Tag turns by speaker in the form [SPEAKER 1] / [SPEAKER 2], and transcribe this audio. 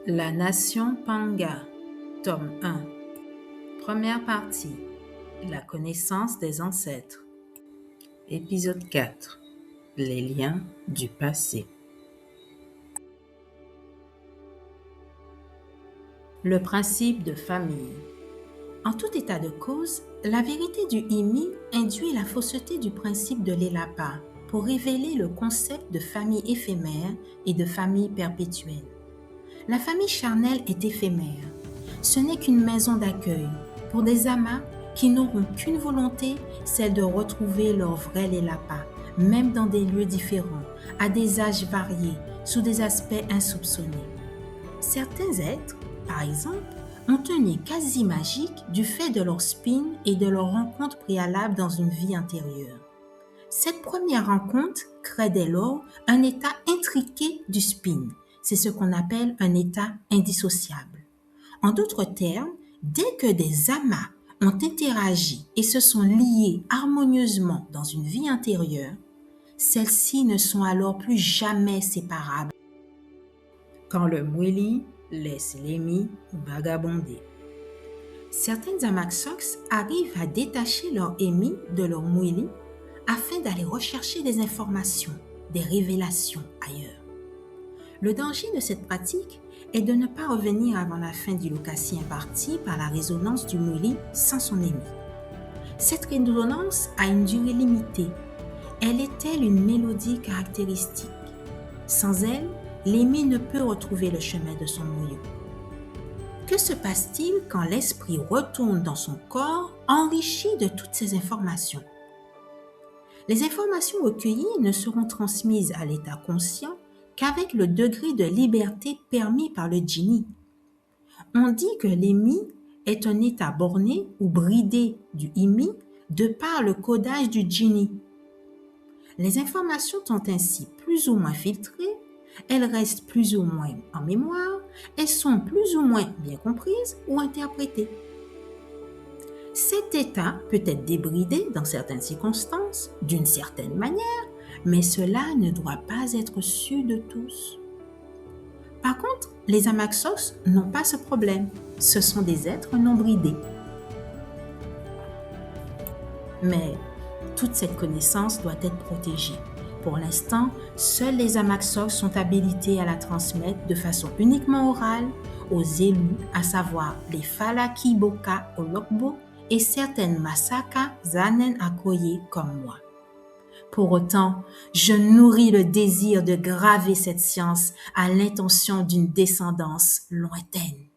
[SPEAKER 1] La nation Panga, tome 1. Première partie. La connaissance des ancêtres. Épisode 4. Les liens du passé. Le principe de famille. En tout état de cause, la vérité du Imi induit la fausseté du principe de l'Elapa pour révéler le concept de famille éphémère et de famille perpétuelle. La famille charnelle est éphémère. Ce n'est qu'une maison d'accueil pour des amas qui n'auront qu'une volonté, celle de retrouver leur vrai Lélapa, même dans des lieux différents, à des âges variés, sous des aspects insoupçonnés. Certains êtres, par exemple, ont un nez quasi magique du fait de leur spin et de leur rencontre préalable dans une vie antérieure. Cette première rencontre crée dès lors un état intriqué du spin. C'est ce qu'on appelle un état indissociable. En d'autres termes, dès que des amas ont interagi et se sont liés harmonieusement dans une vie antérieure, celles-ci ne sont alors plus jamais séparables. Quand le Mwili laisse l'Emi vagabonder. Certaines Amaxox arrivent à détacher leur Emi de leur Mwili afin d'aller rechercher des informations, des révélations ailleurs. Le danger de cette pratique est de ne pas revenir avant la fin du locatie imparti par la résonance du Mwili sans son Emi. Cette résonance a une durée limitée. Elle est telle une mélodie caractéristique. Sans elle, l'Emi ne peut retrouver le chemin de son noyau. Que se passe-t-il quand l'esprit retourne dans son corps enrichi de toutes ces informations? Les informations recueillies ne seront transmises à l'état conscient qu'avec le degré de liberté permis par le djinni. On dit que l'Emi est un état borné ou bridé du Imi de par le codage du djinni. Les informations sont ainsi plus ou moins filtrées, elles restent plus ou moins en mémoire, elles sont plus ou moins bien comprises ou interprétées. Cet état peut être débridé dans certaines circonstances, d'une certaine manière, mais cela ne doit pas être su de tous. Par contre, les Amaxos n'ont pas ce problème. Ce sont des êtres non bridés. Mais toute cette connaissance doit être protégée. Pour l'instant, seuls les Amaxos sont habilités à la transmettre de façon uniquement orale aux élus, à savoir les Falaki Boka Olokbo et certaines Masaka Zanen Akoye comme moi. Pour autant, je nourris le désir de graver cette science à l'intention d'une descendance lointaine.